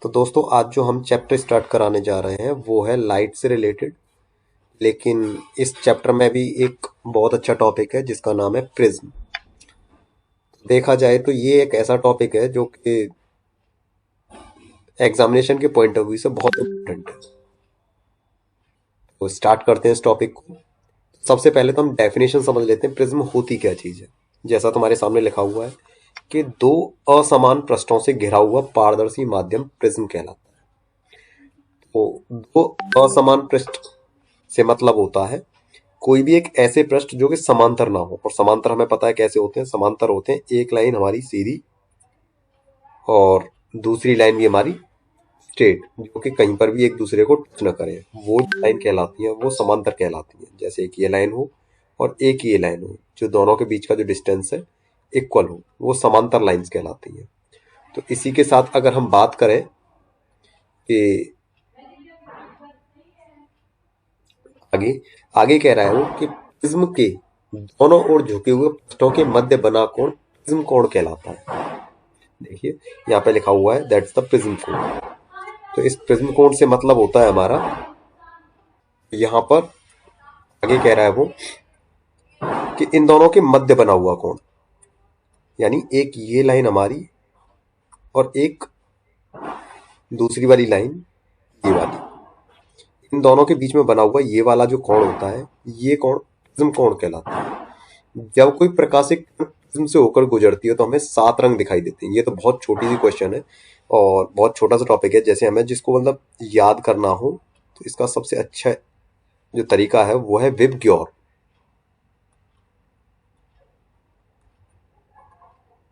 तो दोस्तों आज जो हम चैप्टर स्टार्ट कराने जा रहे हैं वो है लाइट से रिलेटेड। लेकिन इस चैप्टर में भी एक बहुत अच्छा टॉपिक है जिसका नाम है प्रिज्म। देखा जाए तो ये एक ऐसा टॉपिक है जो कि एग्जामिनेशन के पॉइंट ऑफ व्यू से बहुत इम्पोर्टेंट है। तो स्टार्ट करते हैं इस टॉपिक को। सबसे पहले तो हम डेफिनेशन समझ लेते हैं प्रिज्म होती क्या चीज़ है। जैसा तुम्हारे सामने लिखा हुआ है कि दो असमान पृष्ठों से घिरा हुआ पारदर्शी माध्यम प्रिज्म कहलाता है। तो दो असमान पृष्ठ से मतलब होता है कोई भी एक ऐसे पृष्ठ जो कि समांतर ना हो। और समांतर हमें पता है कैसे होते हैं। समांतर होते हैं एक लाइन हमारी सीधी और दूसरी लाइन भी हमारी स्ट्रेट, जो कि कहीं पर भी एक दूसरे को टच न करें, वो लाइन कहलाती है, वो समांतर कहलाती है। जैसे एक ये लाइन हो और एक ये लाइन हो, जो दोनों के बीच का जो डिस्टेंस है इक्वल हो, वो समांतर लाइंस कहलाती है। तो इसी के साथ अगर हम बात करें कि आगे आगे कह रहा है वो कि प्रिज्म के दोनों ओर झुके हुए पृष्ठों के मध्य बना कोण प्रिज्म कोण कहलाता है। देखिए यहाँ पे लिखा हुआ है दैट्स द प्रिज्म कोण। तो इस प्रिज्म कोण से मतलब होता है हमारा, यहाँ पर आगे कह रहा है वो कि इन दोनों के मध्य बना हुआ कोण, यानी एक ये लाइन हमारी और एक दूसरी वाली लाइन ये वाली, इन दोनों के बीच में बना हुआ ये वाला जो कोण होता है, ये कोण प्रिज्म कोण कहलाता है। जब कोई प्रकाशिक प्रिज्म से होकर गुजरती है तो हमें 7 रंग दिखाई देते हैं। ये तो बहुत छोटी सी क्वेश्चन है और बहुत छोटा सा टॉपिक है। जैसे हमें जिसको मतलब याद करना हो तो इसका सबसे अच्छा जो तरीका है वो है VIBGYOR.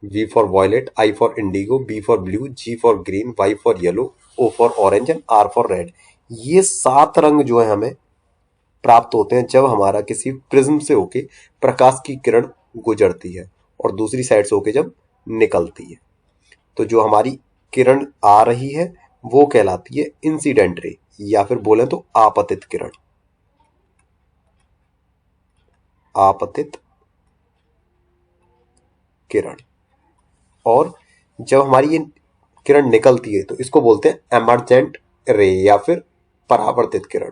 V for violet, I for indigo, B for blue, G for green, Y for yellow, O for orange and R for red। ये 7 रंग जो है हमें प्राप्त होते हैं जब हमारा किसी प्रिज्म से होके प्रकाश की किरण गुजरती है और दूसरी साइड से होके जब निकलती है। तो जो हमारी किरण आ रही है वो कहलाती है इंसिडेंट रे, या फिर बोले तो आपतित किरण। आपतित किरण। और जब हमारी ये किरण निकलती है तो इसको बोलते हैं एमर्जेंट रे या फिर परावर्तित किरण।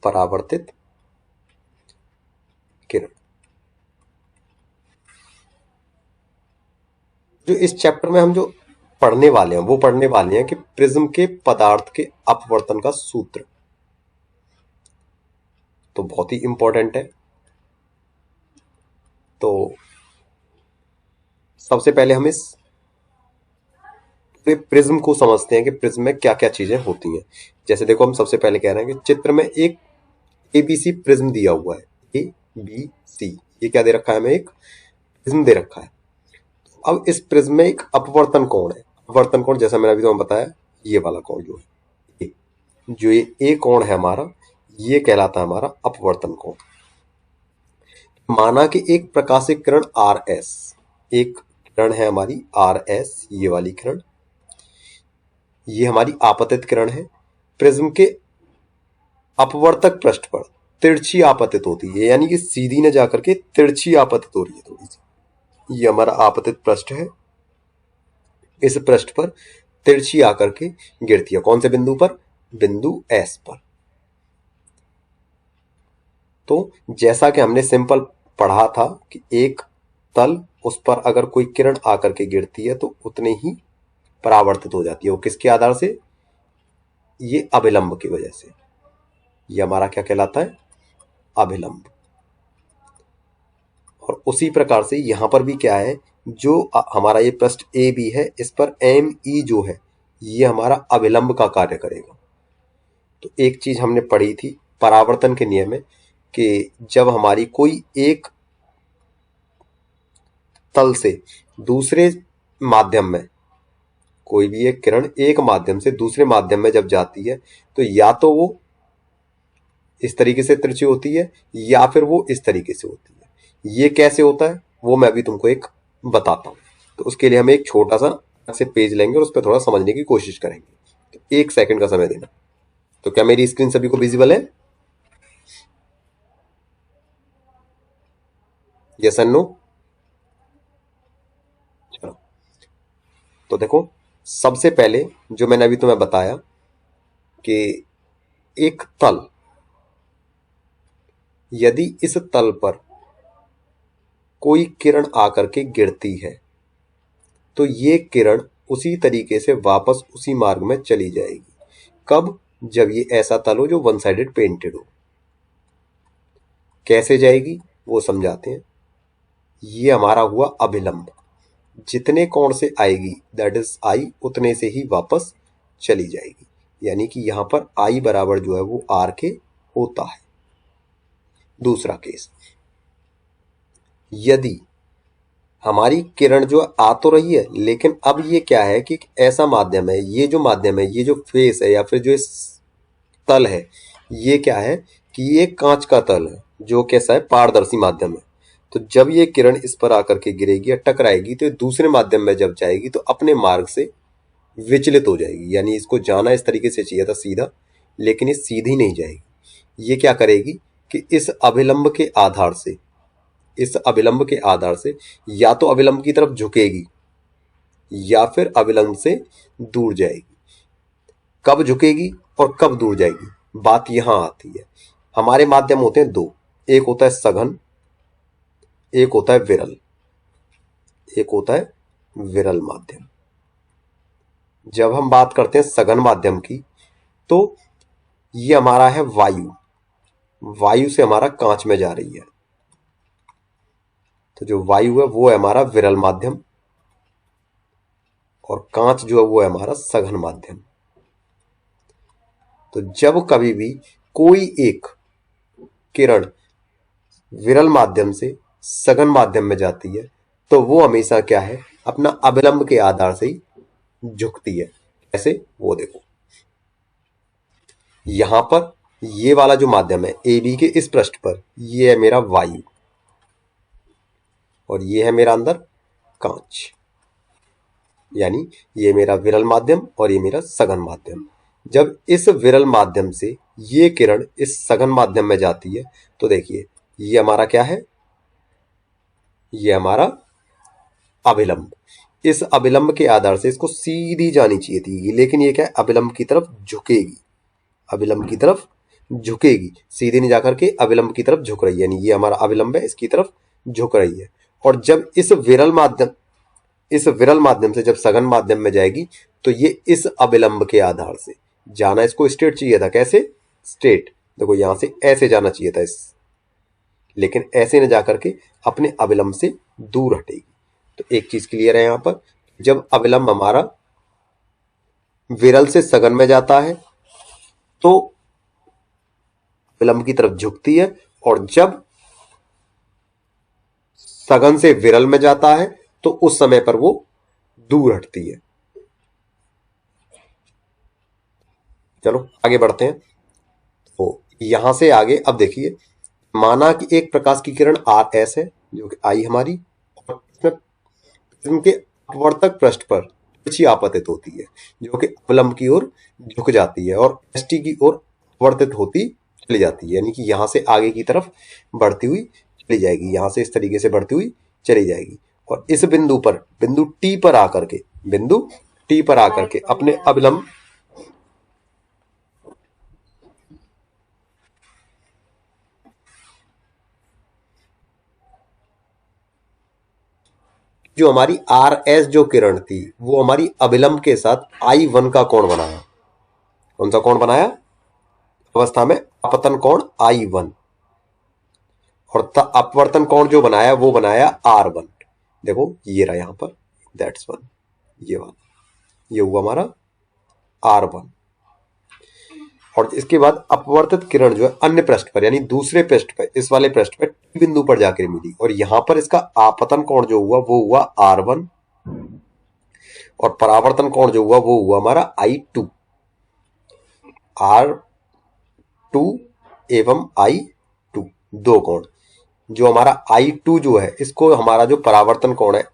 परावर्तित किरण। जो इस चैप्टर में हम जो पढ़ने वाले हैं वो पढ़ने वाले हैं कि प्रिज्म के पदार्थ के अपवर्तन का सूत्र। तो बहुत ही इंपॉर्टेंट है। तो सबसे पहले हम इस प्रिज्म को समझते हैं कि प्रिज्म में क्या क्या चीजें होती हैं। जैसे देखो हम सबसे पहले कह रहे हैं कि चित्र में एक एबीसी प्रिज्म दिया हुआ है। ए बी सी, ये क्या दे रखा है हमें, एक प्रिज्म दे रखा है। अब इस प्रिज्म में एक अपवर्तन कोण है। अपवर्तन कोण जैसा मैंने अभी तुम्हें बताया, ये वाला कोण जो है, जो ये ए कोण है हमारा, ये कहलाता है हमारा अपवर्तन कोण। माना कि एक प्रकाशिक किरण आर एस, एक किरण है हमारी आर एस, ये वाली किरण, ये हमारी आपतित किरण है। प्रिज्म के अपवर्तक पृष्ठ पर तिरछी आपतित होती है, यानी कि सीधी न जाकर के तिरछी आपतित हो रही है थोड़ी सी। ये हमारा आपतित पृष्ठ है। इस पृष्ठ पर तिरछी आकर के गिरती है। कौन से बिंदु पर? बिंदु एस पर। तो जैसा कि हमने सिंपल पढ़ा था कि एक तल, उस पर अगर कोई किरण आकर के गिरती है तो उतने ही परावर्तित हो जाती है। वो किसके आधार से? ये अभिलंब की वजह से। ये हमारा क्या कहलाता है? अभिलंब। और उसी प्रकार से यहां पर भी क्या है, जो हमारा ये पृष्ठ ए बी है, इस पर एम ई जो है ये हमारा अभिलंब का कार्य करेगा। तो एक चीज हमने पढ़ी थी परावर्तन के नियम में कि जब हमारी कोई एक तल से दूसरे माध्यम में, कोई भी एक किरण एक माध्यम से दूसरे माध्यम में जब जाती है तो या तो वो इस तरीके से तिरछी होती है या फिर वो इस तरीके से होती है। ये कैसे होता है वो मैं अभी तुमको एक बताता हूं। तो उसके लिए हम एक छोटा सा से पेज लेंगे और उस पर थोड़ा समझने की कोशिश करेंगे। तो 1 सेकंड का समय देना। तो क्या मेरी स्क्रीन सभी को विजिबल है? Yes and no? तो देखो, सबसे पहले जो मैंने अभी तुम्हें बताया कि एक तल, यदि इस तल पर कोई किरण आकर के गिरती है तो ये किरण उसी तरीके से वापस उसी मार्ग में चली जाएगी। कब? जब ये ऐसा तल हो जो वन साइडेड पेंटेड हो। कैसे जाएगी वो समझाते हैं। ये हमारा हुआ अभिलंब, जितने कोण से आएगी दैट इज आई, उतने से ही वापस चली जाएगी। यानी कि यहां पर आई बराबर जो है वो आर के होता है। दूसरा केस, यदि हमारी किरण जो आ तो रही है, लेकिन अब ये क्या है कि ऐसा माध्यम है, ये जो माध्यम है, ये जो फेस है या फिर जो इस तल है, ये क्या है कि ये कांच का तल है जो कैसा है, पारदर्शी माध्यम है। तो जब ये किरण इस पर आकर के गिरेगी या टकराएगी तो दूसरे माध्यम में जब जाएगी तो अपने मार्ग से विचलित हो जाएगी। यानी इसको जाना इस तरीके से चाहिए था सीधा, लेकिन ये सीधी नहीं जाएगी। ये क्या करेगी कि इस अभिलंब के आधार से, इस अभिलंब के आधार से या तो अभिलंब की तरफ झुकेगी या फिर अभिलंब से दूर जाएगी। कब झुकेगी और कब दूर जाएगी, बात यहां आती है। हमारे माध्यम होते हैं दो, एक होता है सघन, एक होता है विरल। एक होता है विरल माध्यम। जब हम बात करते हैं सघन माध्यम की, तो ये हमारा है वायु, वायु से हमारा कांच में जा रही है, तो जो वायु है वो है हमारा विरल माध्यम, और कांच जो है वो है हमारा सघन माध्यम। तो जब कभी भी कोई एक किरण विरल माध्यम से सघन माध्यम में जाती है तो वो हमेशा क्या है, अपना अभिलंब के आधार से ही झुकती है। कैसे, वो देखो, यहां पर ये वाला जो माध्यम है ए बी के इस पृष्ठ पर, ये है मेरा वायु और ये है मेरा अंदर कांच। यानी ये मेरा विरल माध्यम और ये मेरा सघन माध्यम। जब इस विरल माध्यम से ये किरण इस सघन माध्यम में जाती है तो देखिए, ये हमारा क्या है, ये हमारा अभिलंब। इस अभिलंब के आधार से इसको सीधी जानी चाहिए थी, लेकिन ये क्या है, अभिलंब की तरफ झुकेगी, अभिलंब की तरफ झुकेगी, सीधे नहीं जाकर के अभिलंब की तरफ झुक रही है। यानी ये हमारा अभिलंब है, इसकी तरफ झुक रही है। और जब इस विरल माध्यम से जब सघन माध्यम में जाएगी तो ये इस अभिलंब के आधार से जाना, इसको स्ट्रेट चाहिए था। कैसे, स्ट्रेट, देखो यहां से ऐसे जाना चाहिए था इस, लेकिन ऐसे न जाकर के अपने अभिलंब से दूर हटेगी। तो एक चीज क्लियर है यहां पर, जब अभिलंब हमारा विरल से सघन में जाता है तो अभिलंब की तरफ झुकती है, और जब सघन से विरल में जाता है तो उस समय पर वो दूर हटती है। चलो आगे बढ़ते हैं। तो यहां से आगे अब देखिए, माना कि एक प्रकाश की किरण आर एस है जो कि आई हमारी, और प्रिज्म के अपवर्तक पृष्ठ पर तिरछी आपतित होती है जो कि अवलंब की ओर झुक जाती है और एस टी की ओर अपवर्तित होती चली जाती है। यानी कि यहां से आगे की तरफ बढ़ती हुई चली जाएगी, यहां से इस तरीके से बढ़ती हुई चली जाएगी, और इस बिंदु पर, बिंदु टी पर आकर के, बिंदु टी पर आकर के अपने अभिलंब जो हमारी आर एस जो किरण थी वो हमारी अभिलंब के साथ आई वन का कोण बनाया। कौन सा कोण बनाया? अवस्था में अपतन कोण आई वन, और अपवर्तन कोण जो बनाया वो बनाया आर वन। देखो ये रहा यहां पर, दैट्स वन, ये वाला, ये हुआ हमारा आर वन। और इसके बाद अपवर्तित किरण जो है अन्य पृष्ठ पर, यानी दूसरे पृष्ठ पर, इस वाले पृष्ठ पर टी बिंदु पर जाकर मिली, और यहां पर इसका आपतन कोण जो हुआ वो हुआ आर वन, और परावर्तन कोण जो हुआ वो हुआ हमारा आई टू, आर टू एवं आई टू, दो कोण। जो हमारा आई टू जो है, इसको हमारा जो परावर्तन कोण है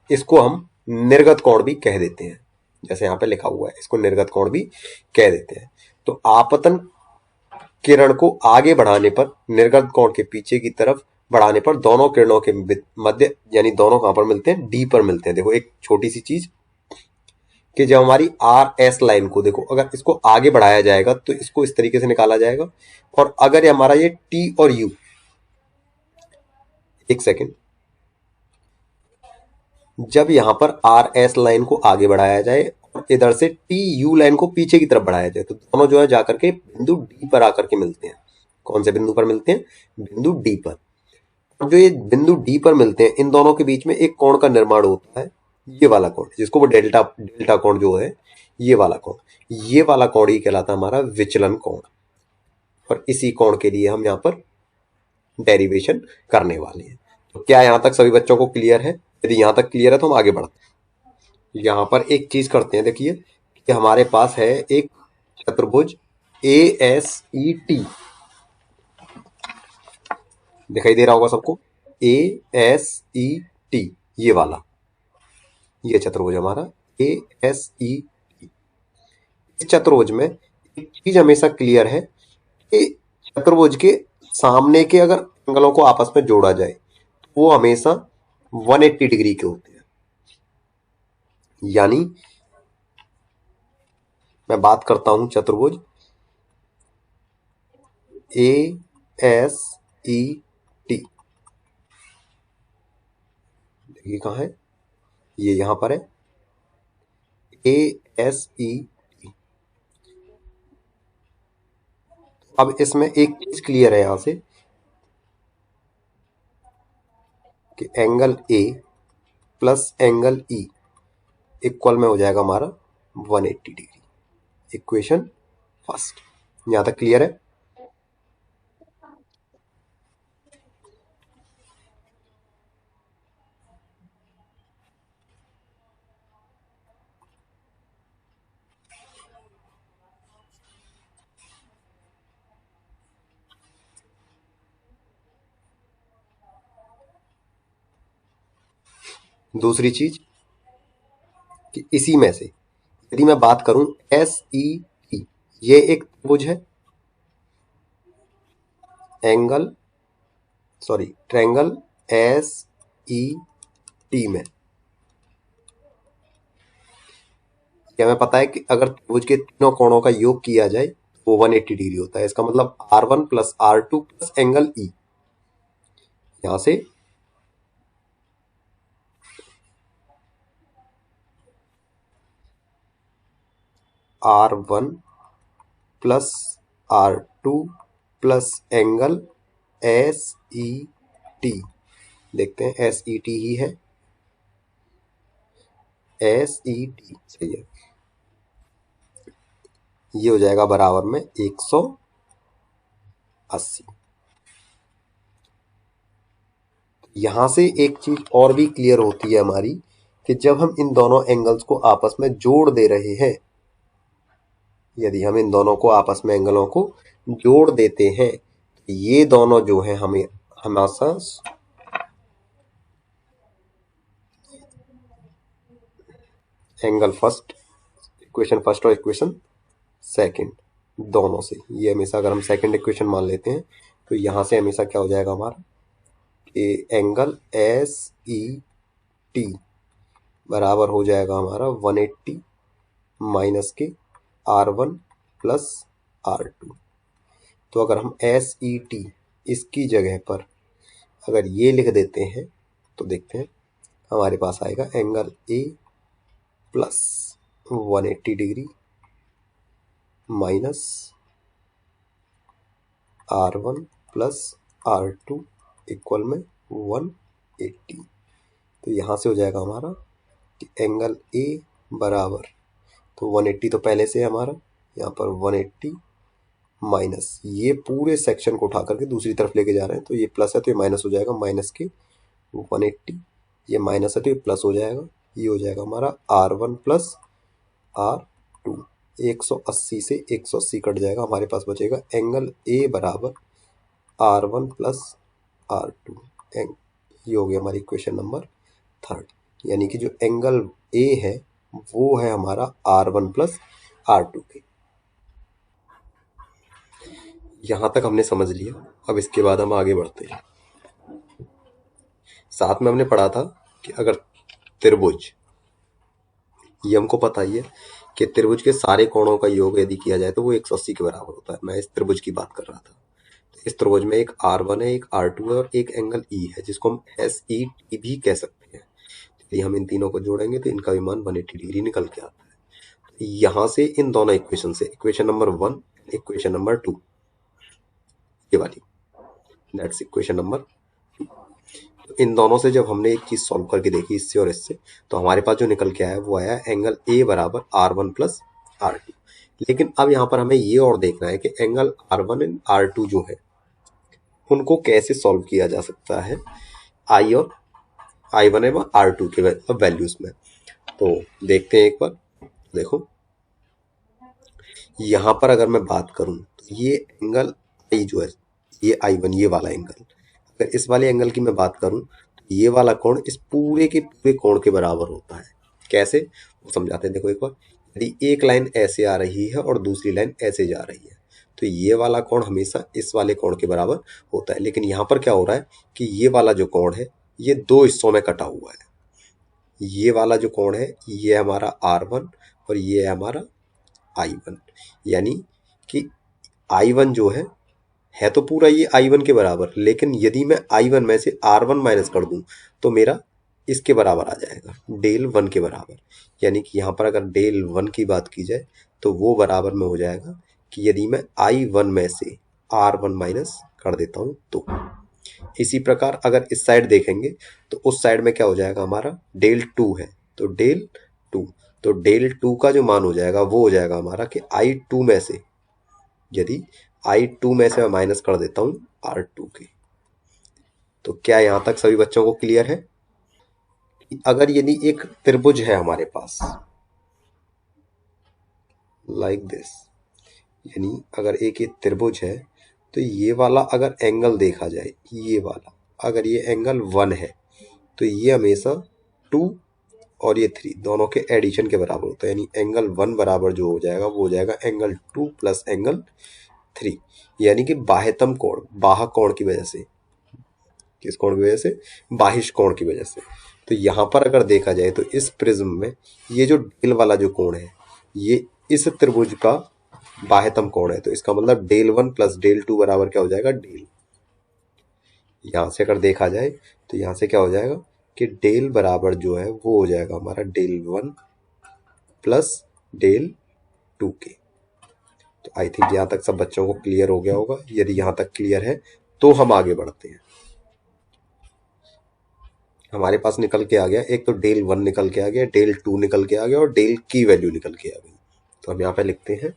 इसको हम निर्गत कोण भी कह देते हैं, जैसे यहां पे लिखा हुआ है, इसको निर्गत कोण भी कह देते हैं। तो आपतन किरण को आगे बढ़ाने पर निर्गत कोण के पीछे की तरफ बढ़ाने पर दोनों किरणों के मध्य यानी दोनों कहां पर मिलते हैं, डी पर मिलते हैं। देखो एक छोटी सी चीज कि जब हमारी आर एस लाइन को देखो, अगर इसको आगे बढ़ाया जाएगा तो इसको इस तरीके से निकाला जाएगा, और अगर ये हमारा ये टी और यू, एक सेकेंड, जब यहां पर आर एस लाइन को आगे बढ़ाया जाए और इधर से टी यू लाइन को पीछे की तरफ बढ़ाया जाए, तो दोनों जो है जाकर के बिंदु डी पर आकर के मिलते हैं। कौन से बिंदु पर मिलते हैं, बिंदु डी पर। और जो ये बिंदु डी पर मिलते हैं, इन दोनों के बीच में एक कोण का निर्माण होता है, ये वाला कोण, जिसको वो डेल्टा डेल्टा कोण जो है, ये वाला कोण, ये वाला कोण ही कहलाता है हमारा विचलन कोण। और इसी कोण के लिए हम यहाँ पर डेरिवेशन करने वाले हैं। तो क्या यहां तक सभी बच्चों को क्लियर है? यदि यहां तक क्लियर है तो हम आगे बढ़ते हैं। यहां पर एक चीज करते हैं, देखिए कि हमारे पास है एक चतुर्भुज ए एस ई टी, दिखाई दे रहा होगा सबको, ए एस ई टी, ये वाला, ये चतुर्भुज हमारा ए एस ई टी। इस चतुर्भुज में एक चीज हमेशा क्लियर है कि चतुर्भुज के सामने के अगर एंगलों को आपस में जोड़ा जाए तो वो हमेशा 180 डिग्री के होते हैं। यानी मैं बात करता हूं चतुर्भुज ए एस ई टी, देखिए कहां है, ये यहां पर है, ए एस ई टी। अब इसमें एक चीज क्लियर है यहां से कि angle A plus angle E equal में हो जाएगा हमारा 180 डिग्री। इक्वेशन फर्स्ट, यहां तक क्लियर है? दूसरी चीज कि इसी में से यदि मैं बात करूं एस ई टी, ये एक त्रिभुज है, angle sorry triangle S E T में, क्या हमें पता है कि अगर त्रिभुज के तीनों कोणों का योग किया जाए तो 180 डिग्री होता है। इसका मतलब R1 plus R2 plus angle E, यहां से R1 plus R2 plus angle S E T, देखते हैं एस ई टी ही है, एस ई टी सही है, ये हो जाएगा बराबर में 180। यहां से एक चीज और भी क्लियर होती है हमारी कि जब हम इन दोनों एंगल्स को आपस में जोड़ दे रहे हैं, यदि हम इन दोनों को आपस में एंगलों को जोड़ देते हैं तो ये दोनों जो है हमें हमेशा एंगल फर्स्ट, इक्वेशन फर्स्ट और इक्वेशन सेकंड दोनों से, ये हमेशा अगर हम सेकंड इक्वेशन मान लेते हैं तो यहां से हमेशा क्या हो जाएगा हमारा कि एंगल एस ई टी बराबर हो जाएगा हमारा 180 माइनस के R1 प्लस R2। तो अगर हम एस ई टी इसकी जगह पर अगर ये लिख देते हैं तो देखते हैं हमारे पास आएगा angle A plus 180 degree minus R1 plus R2 equal में 180। तो यहाँ से हो जाएगा हमारा कि एंगल ए बराबर, तो 180 तो पहले से है हमारा, यहाँ पर 180 माइनस ये पूरे सेक्शन को उठा करके दूसरी तरफ लेके जा रहे हैं, तो ये प्लस है तो ये माइनस हो जाएगा, माइनस के 180, ये माइनस है तो ये प्लस हो जाएगा, ये हो जाएगा हमारा R1 प्लस R2। 180 से 180 कट जाएगा, हमारे पास बचेगा एंगल ए बराबर R1 प्लस R2। ये हो गया हमारी इक्वेशन नंबर थर्ड, यानी कि जो एंगल ए है वो है हमारा R1 प्लस R2 के। यहां तक हमने समझ लिया, अब इसके बाद हम आगे बढ़ते हैं। साथ में हमने पढ़ा था कि अगर त्रिभुज, ये हमको पता ही है कि त्रिभुज के सारे कोणों का योग यदि किया जाए तो वो 180 के बराबर होता है। मैं इस त्रिभुज की बात कर रहा था। इस त्रिभुज में एक R1 है, एक R2 है और एक एंगल E है, जिसको हम SET भी कह सकते हैं। यदि हम इन तीनों को जोड़ेंगे तो इनका भी मान 180 डिग्री निकल के आता है। यहां से इन दोनों इक्वेशन से, इक्वेशन नंबर 1, इक्वेशन नंबर 2, ये वाली, दैट्स इक्वेशन नंबर, इन दोनों से जब हमने एक चीज सॉल्व करके देखी, इससे और इससे, तो हमारे पास जो निकल के आया वो आया एंगल ए बराबर R1 प्लस R2। लेकिन अब यहाँ पर हमें ये और देखना है कि एंगल R1 एंड R2 जो है उनको कैसे सॉल्व किया जा सकता है आई और I1 एवं R2 के वैल्यूज में। तो देखते हैं एक बार। देखो यहाँ पर अगर मैं बात करूं तो ये एंगल आई जो है, ये I1, ये वाला एंगल, अगर इस वाले एंगल की मैं बात करूं तो ये वाला कोण इस पूरे के पूरे कोण के बराबर होता है। कैसे, वो समझाते हैं। देखो एक बार, यदि एक लाइन ऐसे आ रही है और दूसरी लाइन ऐसे जा रही है तो ये वाला कोण हमेशा इस वाले कोण के बराबर होता है। लेकिन यहाँ पर क्या हो रहा है कि ये वाला जो कोण है ये दो हिस्सों में कटा हुआ है। ये वाला जो कोण है ये हमारा R1 और ये है हमारा I1, यानी कि I1 जो है तो पूरा ये I1 के बराबर, लेकिन यदि मैं I1 में से R1 माइनस कर दूं तो मेरा इसके बराबर आ जाएगा, डेल 1 के बराबर। यानी कि यहाँ पर अगर डेल 1 की बात की जाए तो वो बराबर में हो जाएगा कि यदि मैं I1 में से R1 माइनस कर देता हूँ तो। इसी प्रकार अगर इस साइड देखेंगे तो उस साइड में क्या हो जाएगा, हमारा डेल 2 है तो डेल 2, तो डेल 2 का जो मान हो जाएगा वो हो जाएगा हमारा कि I2 में से, यदि I2 में से मैं माइनस कर देता हूं R2 के। तो क्या यहां तक सभी बच्चों को क्लियर है? अगर यदि एक त्रिभुज है हमारे पास लाइक दिस, यानी अगर एक ये त्रिभुज है तो ये वाला अगर एंगल देखा जाए, ये वाला अगर ये एंगल 1 है तो ये हमेशा 2 और ये 3 दोनों के एडिशन के बराबर होता है। यानी एंगल 1 बराबर जो हो जाएगा वो हो जाएगा एंगल 2 प्लस एंगल 3, यानी कि बाह्यतम कोण, बाह्य कोण की वजह से, किस कोण की वजह से, बाहिश कोण की वजह से। तो यहाँ पर अगर देखा जाए तो इस प्रिज्म में ये जो डेल वाला जो कोण है ये इस त्रिभुज का बाह्यतम कोण है। तो इसका मतलब डेल 1 प्लस डेल 2 बराबर क्या हो जाएगा, डेल। यहाँ से अगर देखा जाए तो यहाँ से क्या हो जाएगा कि डेल बराबर जो है वो हो जाएगा हमारा डेल 1 प्लस डेल 2 के। तो आई थिंक यहाँ तक सब बच्चों को क्लियर हो गया होगा। यदि यहाँ तक क्लियर है तो हम आगे बढ़ते हैं। हमारे पास निकल के आ गया, एक तो डेल 1 निकल के आ गया, डेल 2 निकल के आ गया और डेल की वैल्यू निकल के आ गई। तो हम यहाँ पे लिखते हैं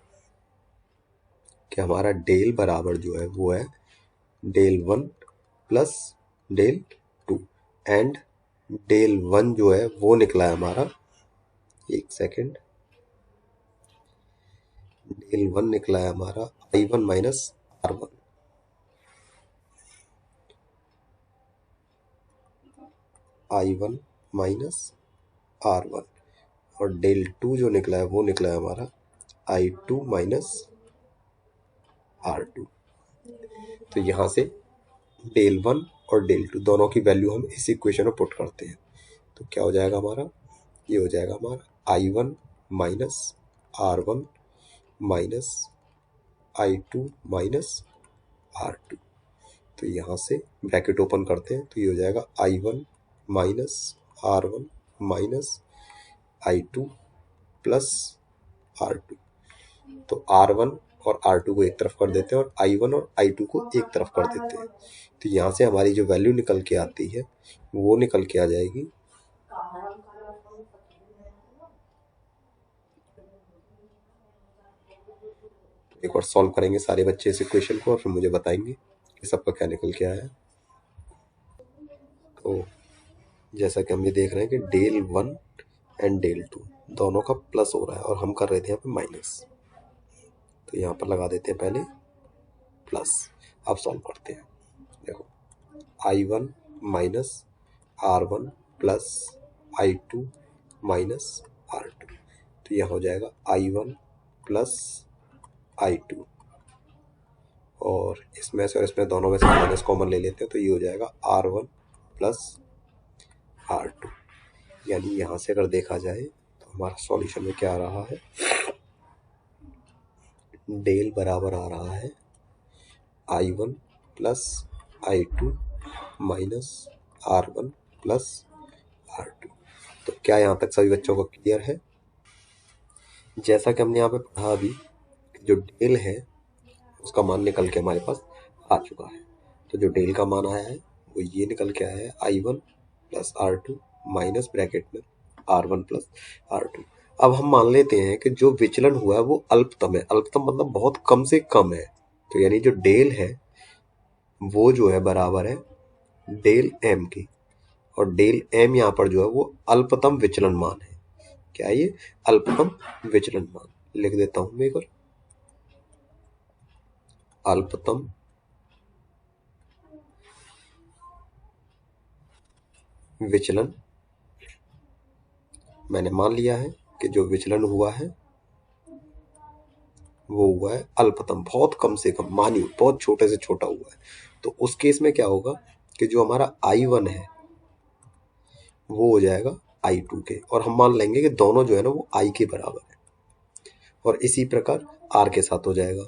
कि हमारा डेल बराबर जो है वो है del 1 plus del 2 and del 1 जो है वो निकला है हमारा, एक सेकेंड, डेल 1 निकला है हमारा I1 minus R1, I1 minus R1, और डेल 2 जो निकला है वो निकला है हमारा I2 माइनस R2। तो यहाँ से डेल 1 और डेल 2 दोनों की वैल्यू हम इस इक्वेशन में पुट करते हैं तो क्या हो जाएगा हमारा, ये हो जाएगा हमारा I1 minus R1 minus I2 minus R2। तो यहाँ से ब्रैकेट ओपन करते हैं तो ये हो जाएगा I1 minus R1 minus I2 plus R2। तो R1 और R2 को एक तरफ कर देते हैं और I1 और I2 को एक तरफ कर देते हैं। तो यहाँ से हमारी जो वैल्यू निकल के आती है वो निकल के आ जाएगी एक बार सॉल्व करेंगे सारे बच्चे इस इक्वेशन को और फिर मुझे बताएंगे कि सबका क्या निकल के आया। तो जैसा कि हम ये देख रहे हैं कि डेल 1 एंड डेल 2 दोनों का प्लस हो रहा है और हम कर रहे थे यहाँ पे माइनस, तो यहाँ पर लगा देते हैं पहले प्लस। अब सॉल्व करते हैं। देखो I1 minus R1 plus I2 minus R2, तो यह हो जाएगा I1 प्लस I2, और इसमें से और इसमें दोनों में से माइनस कॉमन ले लेते हैं तो ये हो जाएगा R1 प्लस R2। यानी यहाँ से अगर देखा जाए तो हमारा सॉल्यूशन में क्या आ रहा है, डेल बराबर आ रहा है I1 plus I2 minus R1 plus R2। तो क्या यहाँ तक सभी बच्चों को क्लियर है? जैसा कि हमने यहाँ पे पढ़ा अभी, जो डेल है उसका मान निकल के हमारे पास आ चुका है। तो जो डेल का मान आया है वो ये निकल के आया है I1 plus R2 minus bracket में R1 प्लस R2। अब हम मान लेते हैं कि जो विचलन हुआ है वो अल्पतम है। अल्पतम मतलब बहुत कम से कम है। तो यानी जो डेल है वो जो है बराबर है डेल एम की, और डेल एम यहाँ पर जो है वो अल्पतम विचलन मान है। क्या है ये? अल्पतम विचलन मान। लिख देता हूं मैं एक बार, अल्पतम विचलन। मैंने मान लिया है कि जो विचलन हुआ है वो हुआ है अल्पतम, बहुत कम से कम, मान्य बहुत छोटे से छोटा हुआ है। तो उस केस में क्या होगा कि जो हमारा I1 है वो हो जाएगा I2 के, और हम मान लेंगे कि दोनों जो है ना वो I के बराबर है। और इसी प्रकार R के साथ हो जाएगा,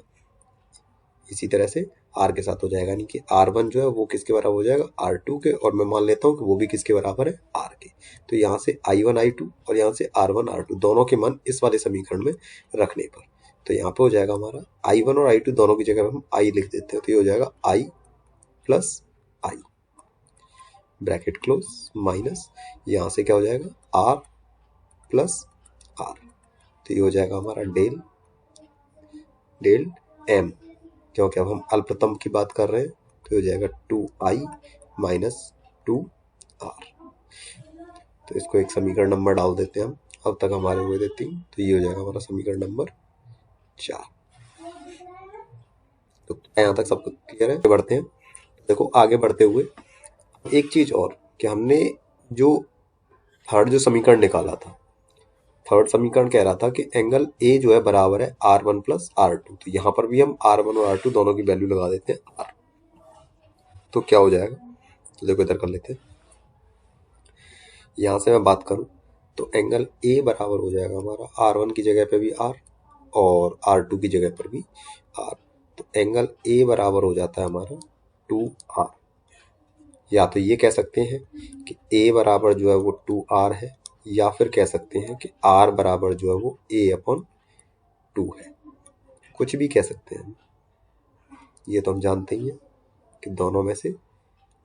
इसी तरह से R के साथ हो जाएगा। यानी कि R1 जो है वो किसके बराबर हो जाएगा? R2 के, और मैं मान लेता हूँ कि वो भी किसके बराबर है? R के। तो यहाँ से I1 I2 और यहाँ से R1 R2 दोनों के मान इस वाले समीकरण में रखने पर तो यहाँ पे हो जाएगा हमारा I1 और I2 दोनों की जगह हम I लिख देते हैं। तो ये हो जाएगा I plus I, bracket close, minus यहाँ से क्या हो जाएगा R प्लस R। तो ये हो जाएगा हमारा डेल डेल M, क्योंकि अब हम अल्पतम की बात कर रहे हैं। तो हो जाएगा 2I माइनस 2R। तो इसको एक समीकरण नंबर डाल देते हैं हम। अब तक हमारे हुए थे 3, तो ये हो जाएगा हमारा समीकरण नंबर 4। तो यहाँ तक सब कुछ क्लियर है? बढ़ते हैं। देखो आगे बढ़ते हुए एक चीज और, कि हमने जो थर्ड जो समीकरण निकाला था, थर्ड समीकरण कह रहा था कि एंगल ए जो है बराबर है R1 प्लस R2। तो यहाँ पर भी हम R1 और R2 दोनों की वैल्यू लगा देते हैं R। तो क्या हो जाएगा, तो देखो इधर कर लेते हैं। यहाँ से मैं बात करूं तो एंगल ए बराबर हो जाएगा हमारा R1 की जगह पे भी R और R2 की जगह पर भी R। तो एंगल ए बराबर हो जाता है हमारा 2R। या तो ये कह सकते हैं कि A बराबर जो है वो 2R है, या फिर कह सकते हैं कि R बराबर जो है वो A/2 है। कुछ भी कह सकते हैं, ये तो हम जानते ही हैं कि दोनों में से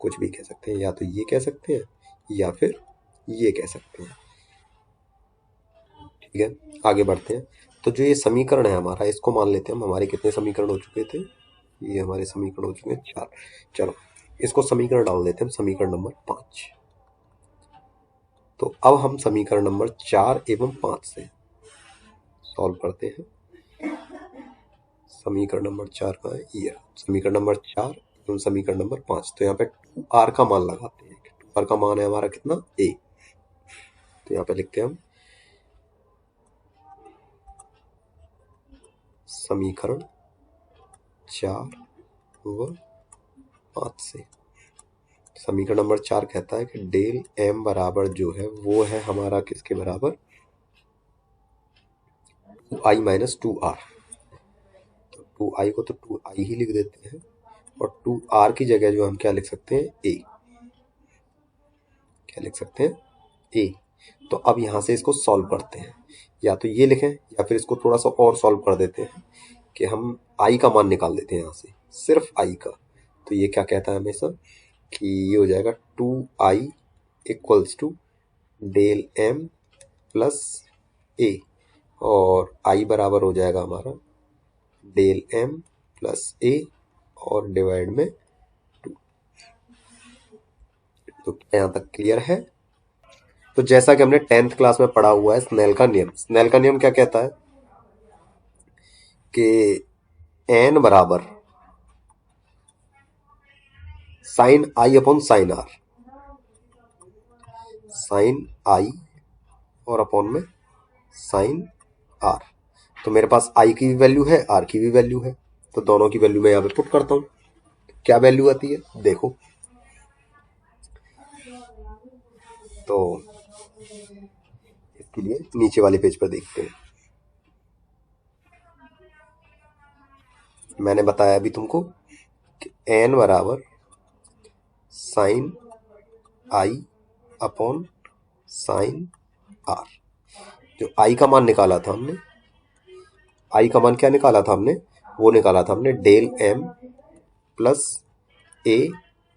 कुछ भी कह सकते हैं। या तो ये कह सकते हैं या फिर ये कह सकते हैं। ठीक है, आगे बढ़ते हैं। तो जो ये समीकरण है हमारा, इसको मान लेते हैं हम। हमारे कितने समीकरण हो चुके थे? ये हमारे समीकरण हो चुके हैं 4। चलो इसको समीकरण डाल देते हैं हम, समीकरण नंबर 5। तो अब हम समीकरण नंबर 4 एवं 5 से सॉल्व करते हैं। समीकरण नंबर 4 का है ये, समीकरण नंबर 4 एवं समीकरण नंबर 5। तो यहाँ पे 2R का मान लगाते हैं। 2R का मान है हमारा कितना? A। तो यहाँ पे लिखते हैं हम समीकरण 4 व 5 से। समीकरण नंबर 4 कहता है कि डेल M बराबर जो है वो है हमारा किसके बराबर? 2I minus 2R। तो 2I को तो 2I ही लिख देते हैं, और 2R की जगह जो हम क्या लिख सकते हैं? A। क्या लिख सकते हैं? A। तो अब यहाँ से इसको सॉल्व करते हैं। या तो ये लिखें या फिर इसको थोड़ा सा और सॉल्व कर देते हैं कि हम I का मान निकाल देते हैं यहाँ से, सिर्फ I का। तो ये क्या कहता है हमेशा कि ये हो जाएगा 2I equals to del M plus A, और I बराबर हो जाएगा हमारा डेल M प्लस A और डिवाइड में 2। तो यहाँ तक क्लियर है? तो जैसा कि हमने 10th क्लास में पढ़ा हुआ है स्नेल का नियम। स्नेल का नियम क्या कहता है कि n बराबर sine I upon sine R, sine I और अपॉन में साइन R। तो मेरे पास I की भी वैल्यू है, R की भी वैल्यू है। तो दोनों की वैल्यू मैं यहाँ पे पुट करता हूँ। क्या वैल्यू आती है देखो, तो इसके लिए नीचे वाले पेज पर देखते हैं। मैंने बताया अभी तुमको कि n बराबर sine I upon sine R. जो आई का मान निकाला था हमने, आई का मान क्या निकाला था हमने, वो निकाला था हमने डेल एम प्लस ए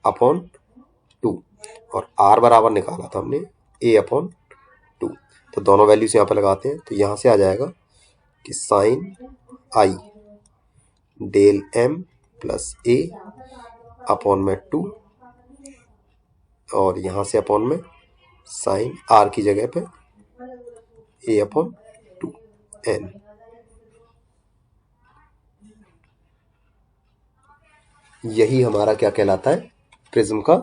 अपॉन 2, और आर बराबर निकाला था हमने ए अपॉन 2। तो दोनों वैल्यूज यहाँ पे लगाते हैं, तो यहाँ से आ जाएगा कि साइन आई डेल एम प्लस ए अपॉन में 2, और यहाँ से अपॉन में साइन आर की जगह पे ए अपॉन 2 एन। यही हमारा क्या कहलाता है, प्रिज्म का